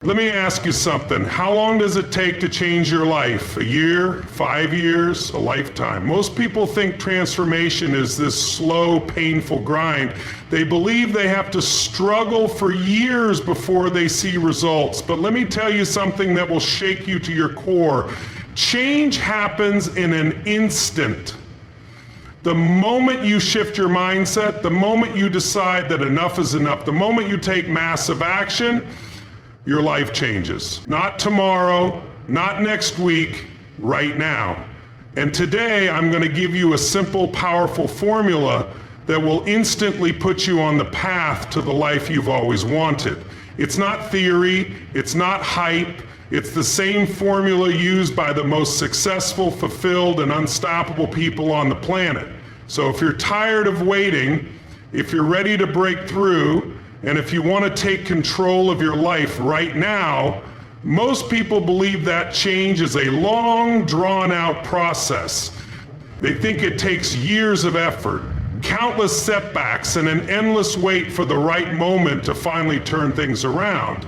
Let me ask you something. How long does it take to change your life? A year, 5 years, a lifetime? Most people think transformation is this slow, painful grind. They believe they have to struggle for years before they see results. But let me tell you something that will shake you to your core. Change happens in an instant. The moment you shift your mindset, the moment you decide that enough is enough, the moment you take massive action, your life changes. Not tomorrow, not next week, right now. And today I'm going to give you a simple, powerful formula that will instantly put you on the path to the life you've always wanted. It's not theory, it's not hype, it's the same formula used by the most successful, fulfilled, and unstoppable people on the planet. So if you're tired of waiting, if you're ready to break through, and if you want to take control of your life right now, most people believe that change is a long, drawn-out process. They think it takes years of effort, countless setbacks, and an endless wait for the right moment to finally turn things around.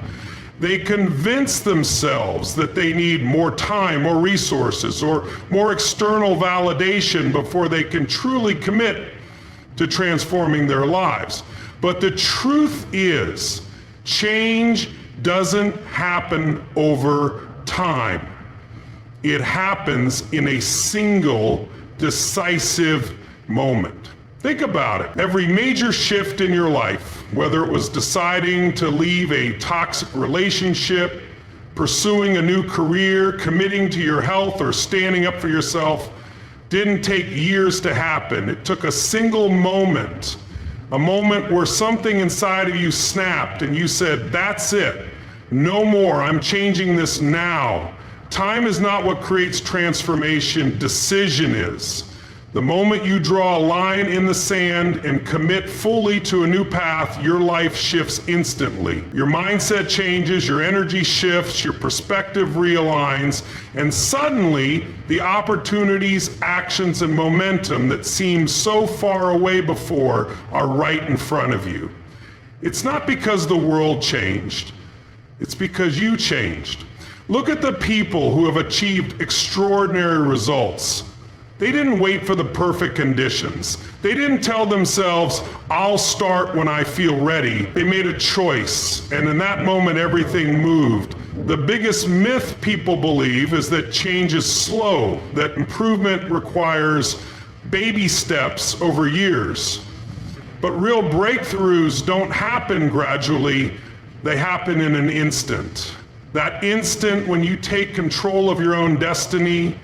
They convince themselves that they need more time, more resources, or more external validation before they can truly commit to transforming their lives. But the truth is, change doesn't happen over time. It happens in a single, decisive moment. Think about it. Every major shift in your life, whether it was deciding to leave a toxic relationship, pursuing a new career, committing to your health, or standing up for yourself, didn't take years to happen. It took a single moment. A moment where something inside of you snapped and you said, that's it, no more, I'm changing this now. Time is not what creates transformation, decision is. The moment you draw a line in the sand and commit fully to a new path, your life shifts instantly. Your mindset changes, your energy shifts, your perspective realigns, and suddenly the opportunities, actions, and momentum that seemed so far away before are right in front of you. It's not because the world changed, it's because you changed. Look at the people who have achieved extraordinary results. They didn't wait for the perfect conditions. They didn't tell themselves, I'll start when I feel ready. They made a choice, and in that moment, everything moved. The biggest myth people believe is that change is slow, that improvement requires baby steps over years. But real breakthroughs don't happen gradually, they happen in an instant. That instant when you take control of your own destiny,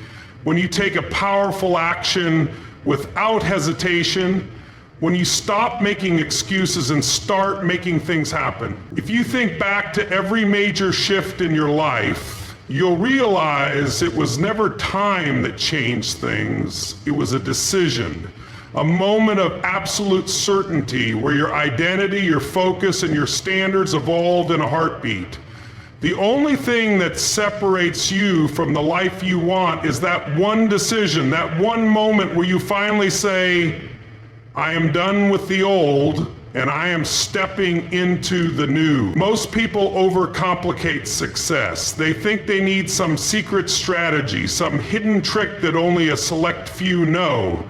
when you take a powerful action without hesitation, when you stop making excuses and start making things happen. If you think back to every major shift in your life, you'll realize it was never time that changed things, it was a decision. A moment of absolute certainty where your identity, your focus, and your standards evolved in a heartbeat. The only thing that separates you from the life you want is that one decision, that one moment where you finally say, I am done with the old and I am stepping into the new. Most people overcomplicate success. They think they need some secret strategy, some hidden trick that only a select few know.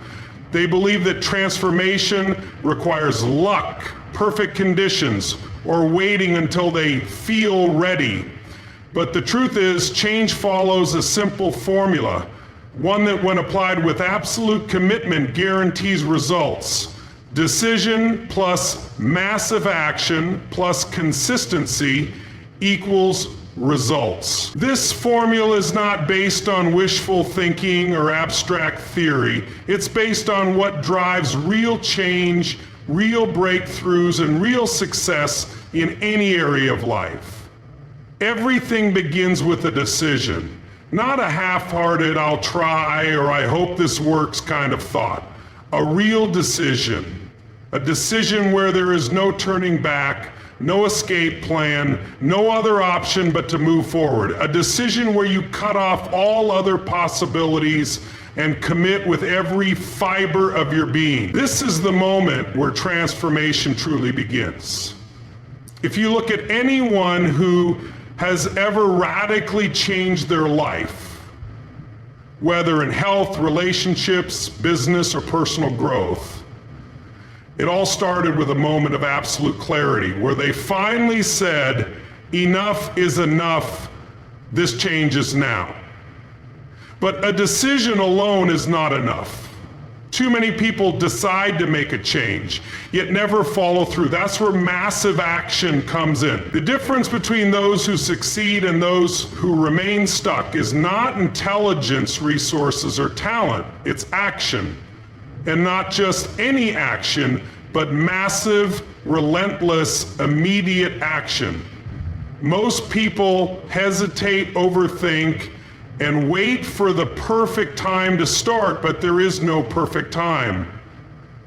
They believe that transformation requires luck, perfect conditions, or waiting until they feel ready. But the truth is, change follows a simple formula, one that when applied with absolute commitment guarantees results. Decision plus massive action plus consistency equals results. This formula is not based on wishful thinking or abstract theory. It's based on what drives real change, real breakthroughs, and real success in any area of life. Everything begins with a decision, not a half-hearted, I'll try or I hope this works kind of thought. A real decision. A decision where there is no turning back, no escape plan, no other option but to move forward. A decision where you cut off all other possibilities and commit with every fiber of your being. This is the moment where transformation truly begins. If you look at anyone who has ever radically changed their life, whether in health, relationships, business, or personal growth. It all started with a moment of absolute clarity where they finally said, enough is enough, this changes now. But a decision alone is not enough. Too many people decide to make a change, yet never follow through. That's where massive action comes in. The difference between those who succeed and those who remain stuck is not intelligence, resources, or talent. It's action. And not just any action, but massive, relentless, immediate action. Most people hesitate, overthink, and wait for the perfect time to start, but there is no perfect time.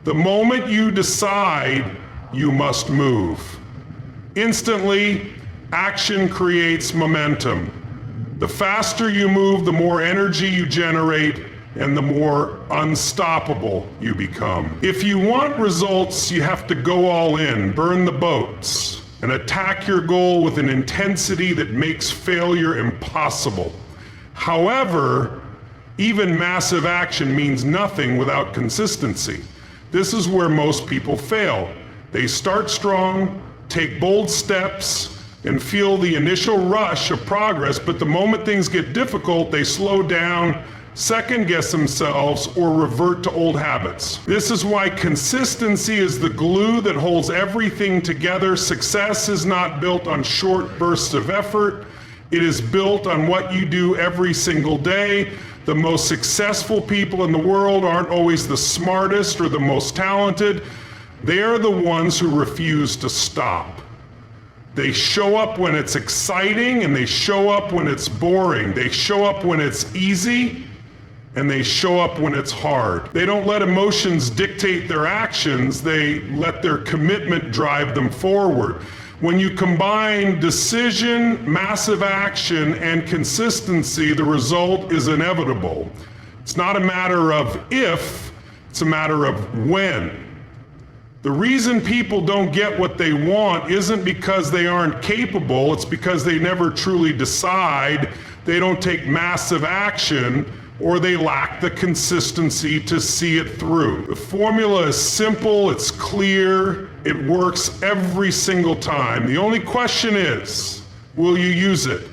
The moment you decide, you must move. Instantly, action creates momentum. The faster you move, the more energy you generate, and the more unstoppable you become. If you want results, you have to go all in, burn the boats, and attack your goal with an intensity that makes failure impossible. However, even massive action means nothing without consistency. This is where most people fail. They start strong, take bold steps, and feel the initial rush of progress, but the moment things get difficult, they slow down, second-guess themselves, or revert to old habits. This is why consistency is the glue that holds everything together. Success is not built on short bursts of effort. It is built on what you do every single day. The most successful people in the world aren't always the smartest or the most talented. They are the ones who refuse to stop. They show up when it's exciting and they show up when it's boring. They show up when it's easy and they show up when it's hard. They don't let emotions dictate their actions. They let their commitment drive them forward. When you combine decision, massive action, and consistency, the result is inevitable. It's not a matter of if, it's a matter of when. The reason people don't get what they want isn't because they aren't capable, it's because they never truly decide, they don't take massive action, or they lack the consistency to see it through. The formula is simple, it's clear, it works every single time. The only question is, will you use it?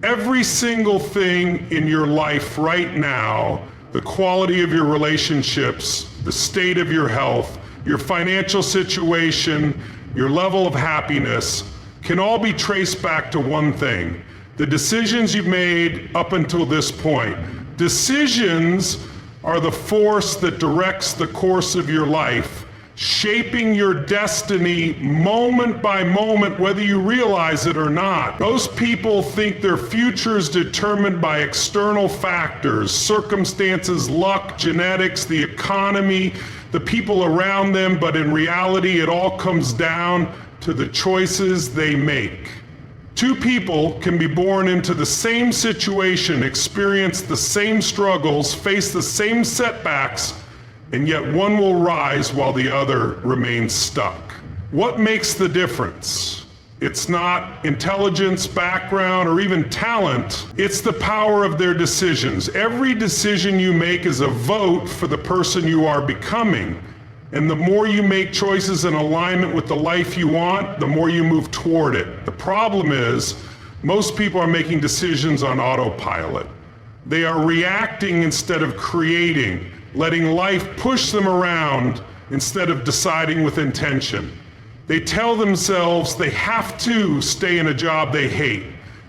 Every single thing in your life right now, the quality of your relationships, the state of your health, your financial situation, your level of happiness, can all be traced back to one thing: the decisions you've made up until this point. Decisions are the force that directs the course of your life, shaping your destiny moment by moment, whether you realize it or not. Most people think their future is determined by external factors, circumstances, luck, genetics, the economy, the people around them, but in reality, it all comes down to the choices they make. Two people can be born into the same situation, experience the same struggles, face the same setbacks, and yet one will rise while the other remains stuck. What makes the difference? It's not intelligence, background, or even talent. It's the power of their decisions. Every decision you make is a vote for the person you are becoming. And the more you make choices in alignment with the life you want, the more you move toward it. The problem is, most people are making decisions on autopilot. They are reacting instead of creating, letting life push them around instead of deciding with intention. They tell themselves they have to stay in a job they hate.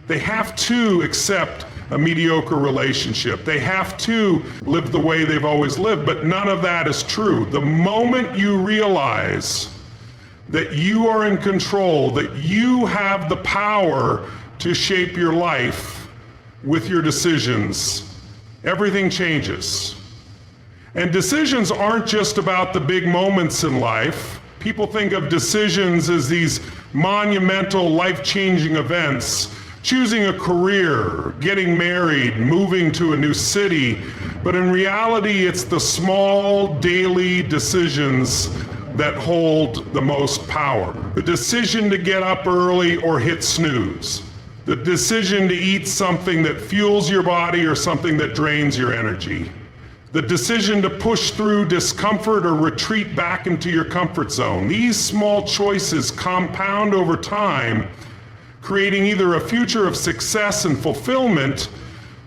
They have to accept a mediocre relationship. They have to live the way they've always lived, but none of that is true. The moment you realize that you are in control, that you have the power to shape your life with your decisions, everything changes. And decisions aren't just about the big moments in life. People think of decisions as these monumental, life-changing events. Choosing a career, getting married, moving to a new city. But in reality, it's the small daily decisions that hold the most power. The decision to get up early or hit snooze. The decision to eat something that fuels your body or something that drains your energy. The decision to push through discomfort or retreat back into your comfort zone. These small choices compound over time, creating either a future of success and fulfillment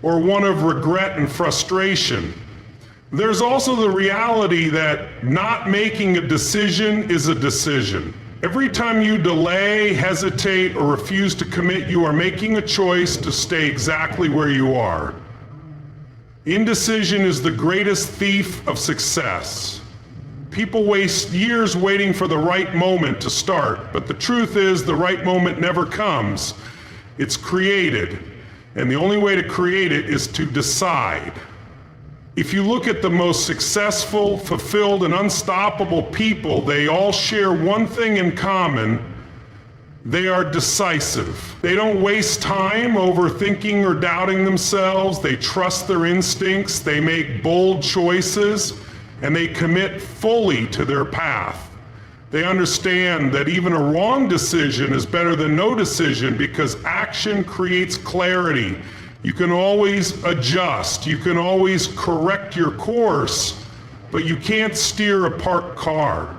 or one of regret and frustration. There's also the reality that not making a decision is a decision. Every time you delay, hesitate, or refuse to commit, you are making a choice to stay exactly where you are. Indecision is the greatest thief of success. People waste years waiting for the right moment to start, but the truth is the right moment never comes. It's created, and the only way to create it is to decide. If you look at the most successful, fulfilled, and unstoppable people, they all share one thing in common. They are decisive. They don't waste time overthinking or doubting themselves. They trust their instincts. They make bold choices, and they commit fully to their path. They understand that even a wrong decision is better than no decision because action creates clarity. You can always adjust. You can always correct your course, but you can't steer a parked car.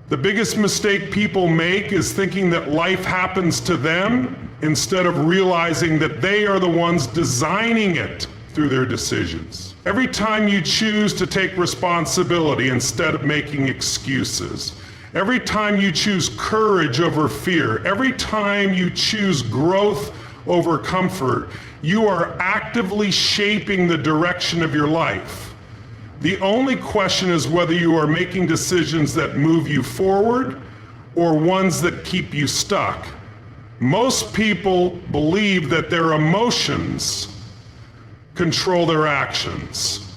The biggest mistake people make is thinking that life happens to them instead of realizing that they are the ones designing it through their decisions. Every time you choose to take responsibility instead of making excuses, every time you choose courage over fear, every time you choose growth over comfort, you are actively shaping the direction of your life. The only question is whether you are making decisions that move you forward or ones that keep you stuck. Most people believe that their emotions control their actions.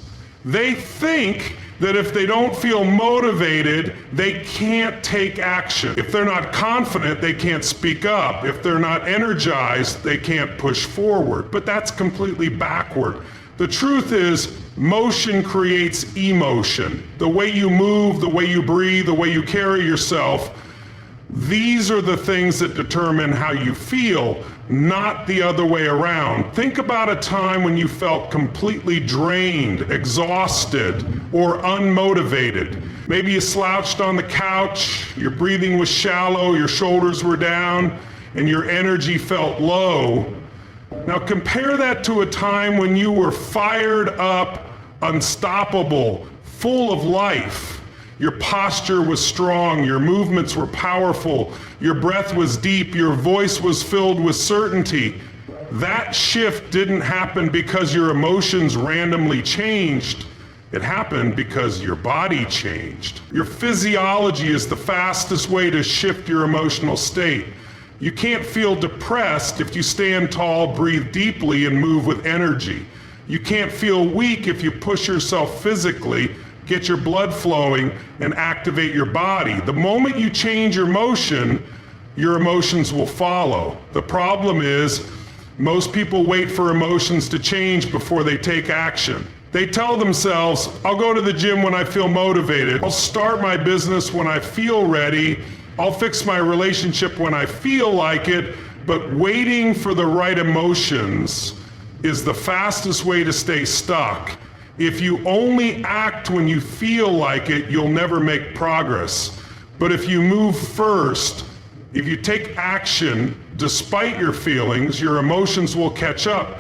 They think that if they don't feel motivated, they can't take action. If they're not confident, they can't speak up. If they're not energized, they can't push forward. But that's completely backward. The truth is, motion creates emotion. The way you move, the way you breathe, the way you carry yourself, these are the things that determine how you feel, not the other way around. Think about a time when you felt completely drained, exhausted, or unmotivated. Maybe you slouched on the couch, your breathing was shallow, your shoulders were down, and your energy felt low. Now compare that to a time when you were fired up, unstoppable, full of life. Your posture was strong, your movements were powerful, your breath was deep, your voice was filled with certainty. That shift didn't happen because your emotions randomly changed. It happened because your body changed. Your physiology is the fastest way to shift your emotional state. You can't feel depressed if you stand tall, breathe deeply, and move with energy. You can't feel weak if you push yourself physically, get your blood flowing, and activate your body. The moment you change your motion, your emotions will follow. The problem is, most people wait for emotions to change before they take action. They tell themselves, I'll go to the gym when I feel motivated. I'll start my business when I feel ready. I'll fix my relationship when I feel like it. But waiting for the right emotions is the fastest way to stay stuck. If you only act when you feel like it, you'll never make progress. But if you move first, if you take action despite your feelings, your emotions will catch up.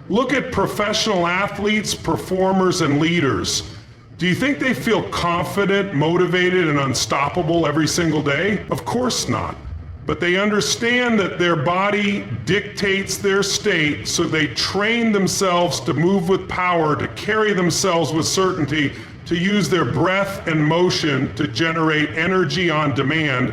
Look at professional athletes, performers, and leaders. Do you think they feel confident, motivated, and unstoppable every single day? Of course not. But they understand that their body dictates their state, so they train themselves to move with power, to carry themselves with certainty, to use their breath and motion to generate energy on demand.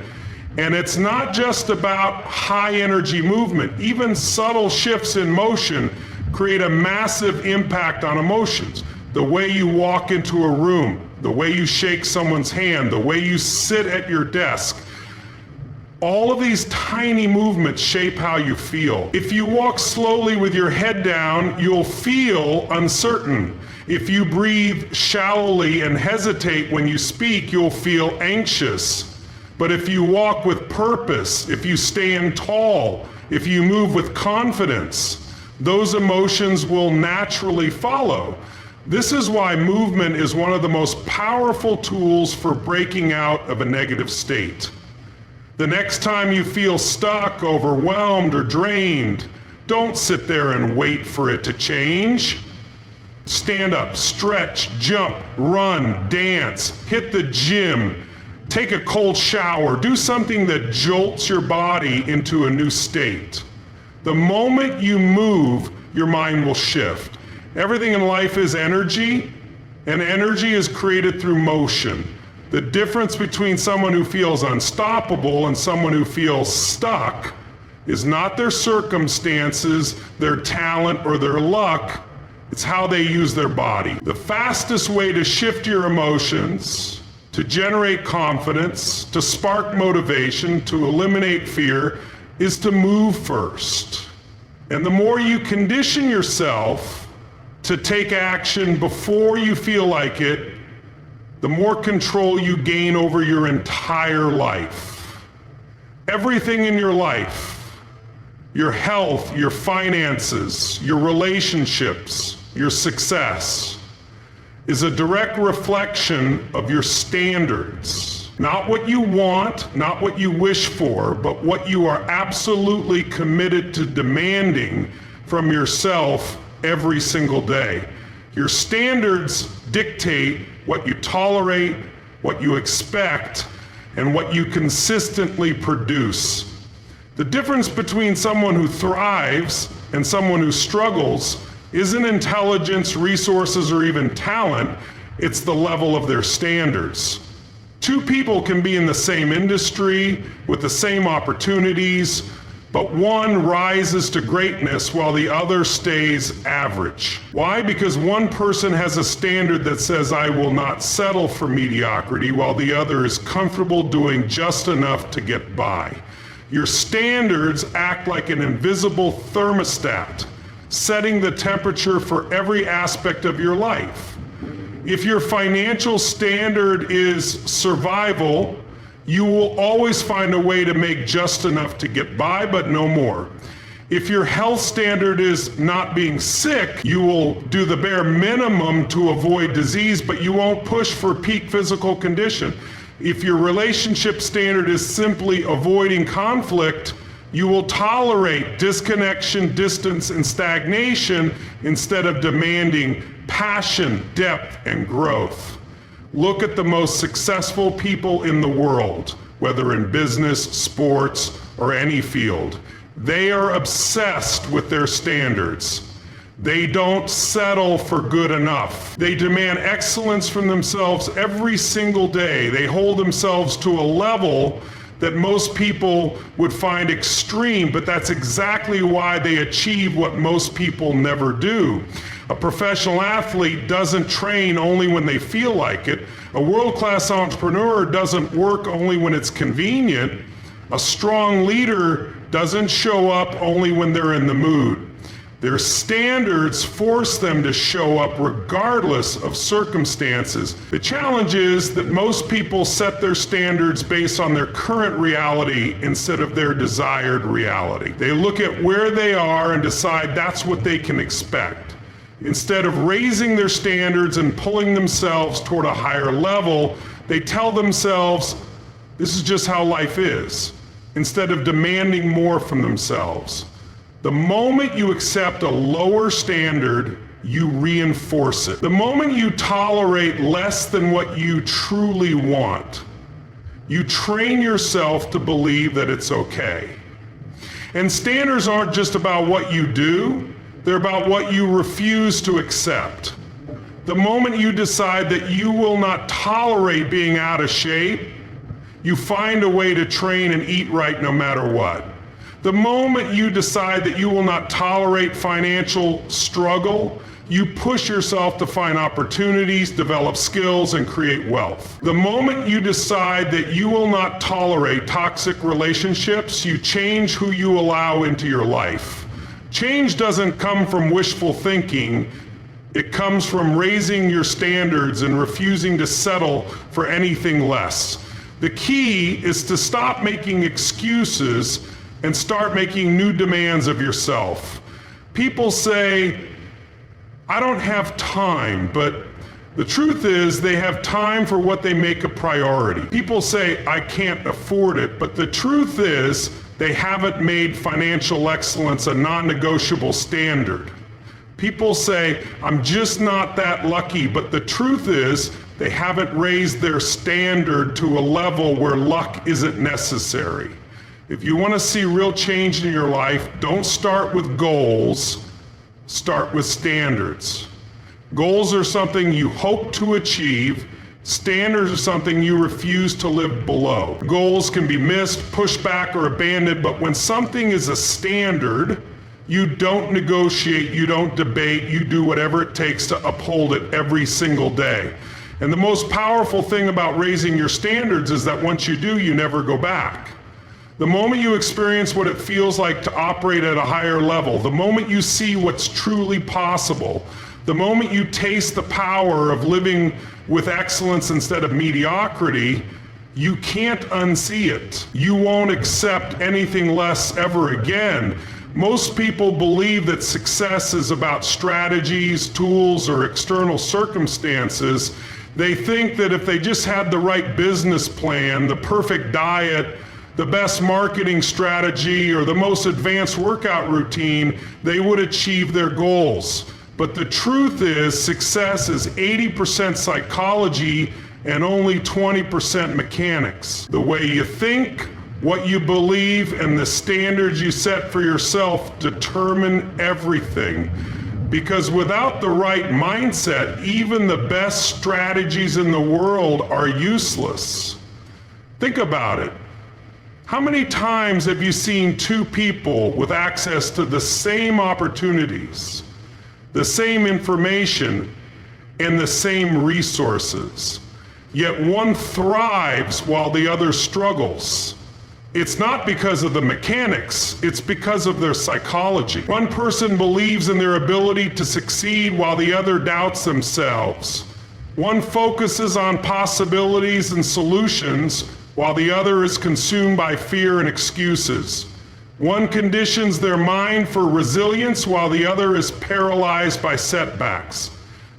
And it's not just about high energy movement. Even subtle shifts in motion create a massive impact on emotions. The way you walk into a room, the way you shake someone's hand, the way you sit at your desk. All of these tiny movements shape how you feel. If you walk slowly with your head down, you'll feel uncertain. If you breathe shallowly and hesitate when you speak, you'll feel anxious. But if you walk with purpose, if you stand tall, if you move with confidence, those emotions will naturally follow. This is why movement is one of the most powerful tools for breaking out of a negative state. The next time you feel stuck, overwhelmed, or drained, don't sit there and wait for it to change. Stand up, stretch, jump, run, dance, hit the gym, take a cold shower, do something that jolts your body into a new state. The moment you move, your mind will shift. Everything in life is energy, and energy is created through motion. The difference between someone who feels unstoppable and someone who feels stuck is not their circumstances, their talent, or their luck. It's how they use their body. The fastest way to shift your emotions, to generate confidence, to spark motivation, to eliminate fear, is to move first. And the more you condition yourself to take action before you feel like it, the more control you gain over your entire life. Everything in your life, your health, your finances, your relationships, your success, is a direct reflection of your standards. Not what you want, not what you wish for, but what you are absolutely committed to demanding from yourself every single day. Your standards dictate what you tolerate, what you expect, and what you consistently produce. The difference between someone who thrives and someone who struggles isn't intelligence, resources, or even talent. It's the level of their standards. Two people can be in the same industry with the same opportunities, but one rises to greatness while the other stays average. Why? Because one person has a standard that says, I will not settle for mediocrity, while the other is comfortable doing just enough to get by. Your standards act like an invisible thermostat, setting the temperature for every aspect of your life. If your financial standard is survival, you will always find a way to make just enough to get by, but no more. If your health standard is not being sick, you will do the bare minimum to avoid disease, but you won't push for peak physical condition. If your relationship standard is simply avoiding conflict, you will tolerate disconnection, distance, and stagnation instead of demanding passion, depth, and growth. Look at the most successful people in the world, whether in business, sports, or any field. They are obsessed with their standards. They don't settle for good enough. They demand excellence from themselves every single day. They hold themselves to a level that most people would find extreme, but that's exactly why they achieve what most people never do. A professional athlete doesn't train only when they feel like it. A world-class entrepreneur doesn't work only when it's convenient. A strong leader doesn't show up only when they're in the mood. Their standards force them to show up regardless of circumstances. The challenge is that most people set their standards based on their current reality instead of their desired reality. They look at where they are and decide that's what they can expect. Instead of raising their standards and pulling themselves toward a higher level, they tell themselves, this is just how life is, instead of demanding more from themselves. The moment you accept a lower standard, you reinforce it. The moment you tolerate less than what you truly want, you train yourself to believe that it's okay. And standards aren't just about what you do, they're about what you refuse to accept. The moment you decide that you will not tolerate being out of shape, you find a way to train and eat right no matter what. The moment you decide that you will not tolerate financial struggle, you push yourself to find opportunities, develop skills, and create wealth. The moment you decide that you will not tolerate toxic relationships, you change who you allow into your life. Change doesn't come from wishful thinking. It comes from raising your standards and refusing to settle for anything less. The key is to stop making excuses and start making new demands of yourself. People say, I don't have time, but the truth is they have time for what they make a priority. People say, I can't afford it, but the truth is they haven't made financial excellence a non-negotiable standard. People say, I'm just not that lucky, but the truth is they haven't raised their standard to a level where luck isn't necessary. If you want to see real change in your life, don't start with goals, start with standards. Goals are something you hope to achieve. Standards are something you refuse to live below. Goals can be missed, pushed back, or abandoned, but when something is a standard, you don't negotiate, you don't debate, you do whatever it takes to uphold it every single day. And the most powerful thing about raising your standards is that once you do, you never go back. The moment you experience what it feels like to operate at a higher level, the moment you see what's truly possible, the moment you taste the power of living with excellence instead of mediocrity, you can't unsee it. You won't accept anything less ever again. Most people believe that success is about strategies, tools, or external circumstances. They think that if they just had the right business plan, the perfect diet, the best marketing strategy, or the most advanced workout routine, they would achieve their goals. But the truth is, success is 80% psychology and only 20% mechanics. The way you think, what you believe, and the standards you set for yourself determine everything. Because without the right mindset, even the best strategies in the world are useless. Think about it. How many times have you seen two people with access to the same opportunities, the same information, and the same resources, yet one thrives while the other struggles? It's not because of the mechanics, it's because of their psychology. One person believes in their ability to succeed while the other doubts themselves. One focuses on possibilities and solutions while the other is consumed by fear and excuses. One conditions their mind for resilience while the other is paralyzed by setbacks.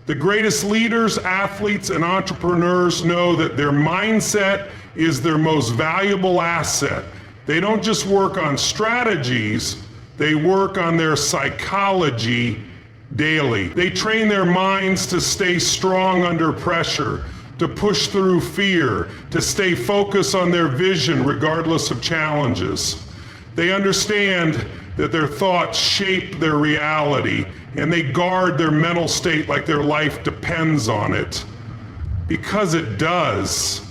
The greatest leaders, athletes, and entrepreneurs know that their mindset is their most valuable asset. They don't just work on strategies, they work on their psychology daily. They train their minds to stay strong under pressure, to push through fear, to stay focused on their vision regardless of challenges. They understand that their thoughts shape their reality, and they guard their mental state like their life depends on it, because it does.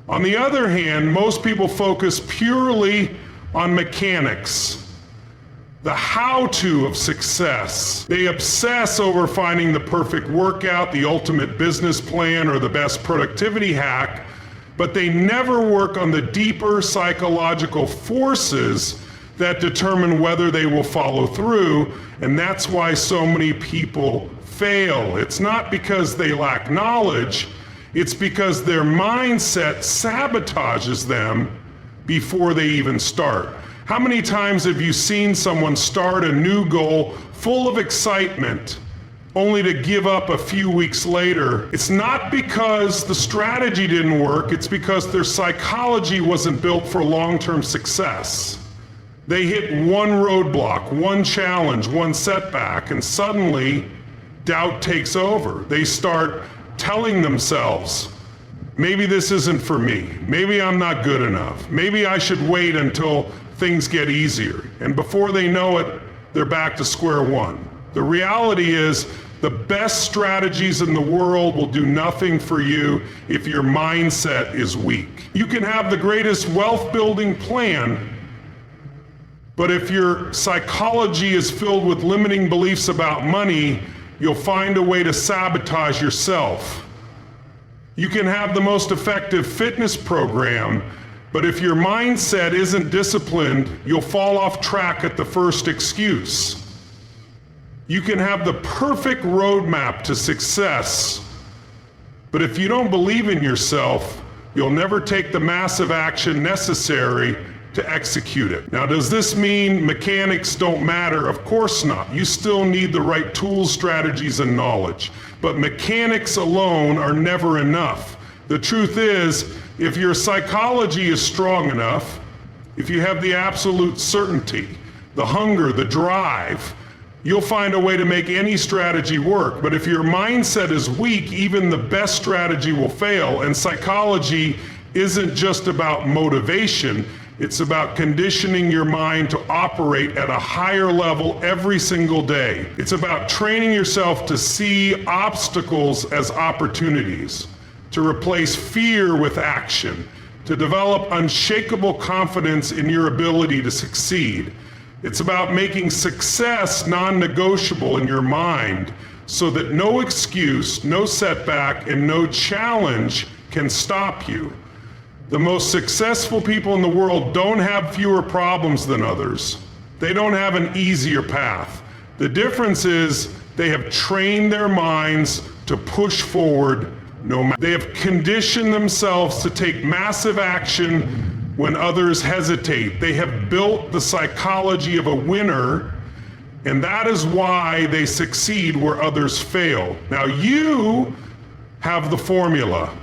On the other hand, most people focus purely on mechanics, the how-to of success. They obsess over finding the perfect workout, the ultimate business plan, or the best productivity hack, but they never work on the deeper psychological forces that determine whether they will follow through, and that's why so many people fail. It's not because they lack knowledge, it's because their mindset sabotages them before they even start. How many times have you seen someone start a new goal full of excitement, only to give up a few weeks later? It's not because the strategy didn't work, it's because their psychology wasn't built for long-term success. They hit one roadblock, one challenge, one setback, and suddenly doubt takes over. They start telling themselves, maybe this isn't for me, maybe I'm not good enough, maybe I should wait until things get easier. And before they know it, they're back to square one. The reality is, the best strategies in the world will do nothing for you if your mindset is weak. You can have the greatest wealth building plan, but if your psychology is filled with limiting beliefs about money, you'll find a way to sabotage yourself. You can have the most effective fitness program, but if your mindset isn't disciplined, you'll fall off track at the first excuse. You can have the perfect roadmap to success, but if you don't believe in yourself, You'll never take the massive action necessary to execute it. Now, does this mean mechanics don't matter? Of course not. You still need the right tools, strategies, and knowledge. But mechanics alone are never enough. The truth is, if your psychology is strong enough, if you have the absolute certainty, the hunger, the drive, you'll find a way to make any strategy work. But if your mindset is weak, even the best strategy will fail. And psychology isn't just about motivation, it's about conditioning your mind to operate at a higher level every single day. It's about training yourself to see obstacles as opportunities, to replace fear with action, to develop unshakable confidence in your ability to succeed. It's about making success non-negotiable in your mind so that no excuse, no setback, and no challenge can stop you. The most successful people in the world don't have fewer problems than others. They don't have an easier path. The difference is they have trained their minds to push forward no matter. They have conditioned themselves to take massive action when others hesitate. They have built the psychology of a winner, and that is why they succeed where others fail. Now you have the formula.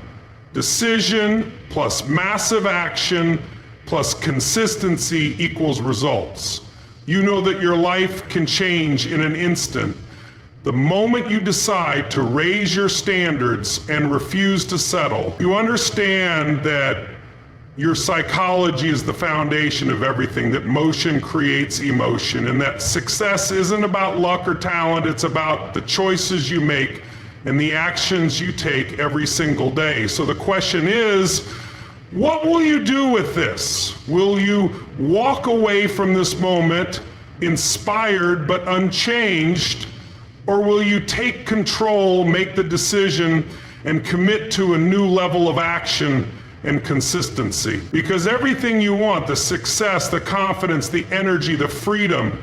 Decision plus massive action plus consistency equals results. You know that your life can change in an instant. The moment you decide to raise your standards and refuse to settle, you understand that your psychology is the foundation of everything, that motion creates emotion, and that success isn't about luck or talent, it's about the choices you make and the actions you take every single day. So the question is, what will you do with this? Will you walk away from this moment inspired but unchanged, or will you take control, make the decision, and commit to a new level of action and consistency? Because everything you want, the success, the confidence, the energy, the freedom,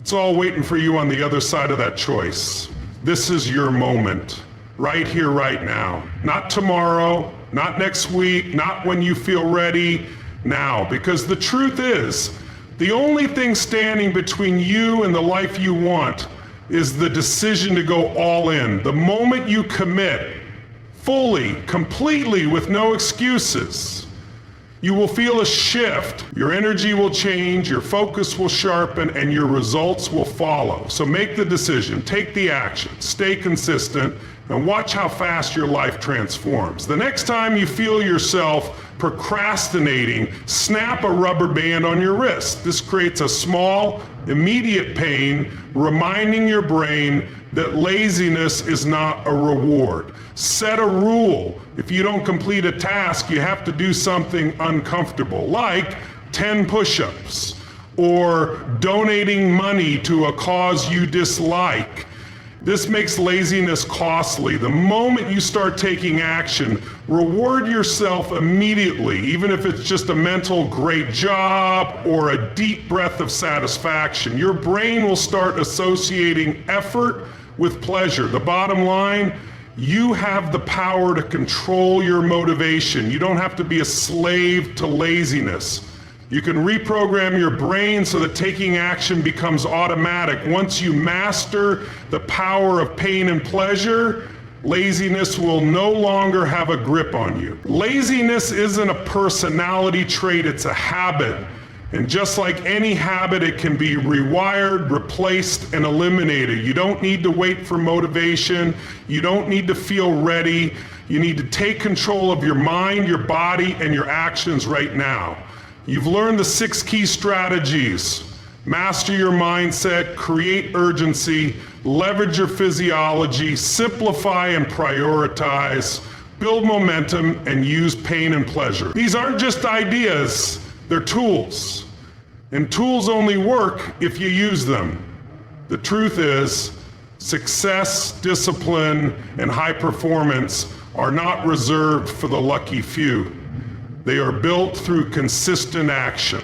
it's all waiting for you on the other side of that choice. This is your moment, right here, right now. Not tomorrow, not next week, not when you feel ready, now. Because the truth is, the only thing standing between you and the life you want is the decision to go all in. The moment you commit, fully, completely, with no excuses, you will feel a shift. Your energy will change, your focus will sharpen, and your results will follow. So make the decision, take the action, stay consistent, and watch how fast your life transforms. The next time you feel yourself procrastinating, snap a rubber band on your wrist. This creates a small, immediate pain, reminding your brain that laziness is not a reward. Set a rule. If you don't complete a task, you have to do something uncomfortable, like 10 push-ups, or donating money to a cause you dislike. This makes laziness costly. The moment you start taking action, reward yourself immediately, even if it's just a mental great job or a deep breath of satisfaction. Your brain will start associating effort with pleasure. The bottom line, you have the power to control your motivation. You don't have to be a slave to laziness. You can reprogram your brain so that taking action becomes automatic. Once you master the power of pain and pleasure, laziness will no longer have a grip on you. Laziness isn't a personality trait, it's a habit. And just like any habit, it can be rewired, replaced, and eliminated. You don't need to wait for motivation. You don't need to feel ready. You need to take control of your mind, your body, and your actions right now. You've learned the 6 key strategies. Master your mindset, create urgency, leverage your physiology, simplify and prioritize, build momentum, and use pain and pleasure. These aren't just ideas, they're tools. And tools only work if you use them. The truth is, success, discipline, and high performance are not reserved for the lucky few. They are built through consistent action.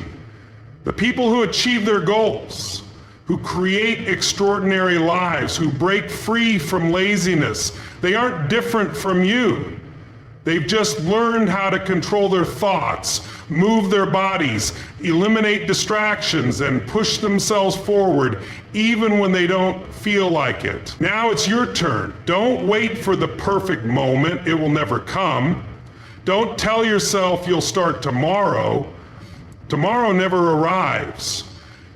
The people who achieve their goals, who create extraordinary lives, who break free from laziness, they aren't different from you. They've just learned how to control their thoughts, move their bodies, eliminate distractions, and push themselves forward even when they don't feel like it. Now it's your turn. Don't wait for the perfect moment. It will never come. Don't tell yourself you'll start tomorrow. Tomorrow never arrives.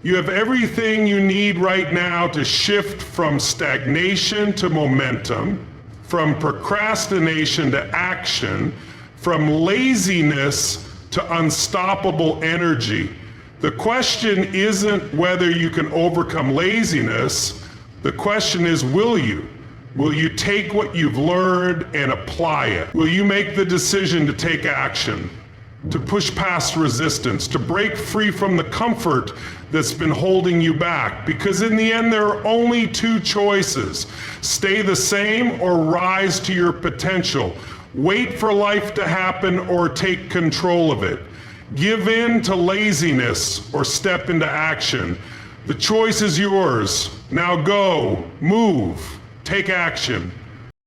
You have everything you need right now to shift from stagnation to momentum, from procrastination to action, from laziness to unstoppable energy. The question isn't whether you can overcome laziness. The question is, will you? Will you take what you've learned and apply it? Will you make the decision to take action, to push past resistance, to break free from the comfort that's been holding you back? Because in the end, there are only two choices: stay the same or rise to your potential. Wait for life to happen or take control of it. Give in to laziness or step into action. The choice is yours. Now go, move, take action.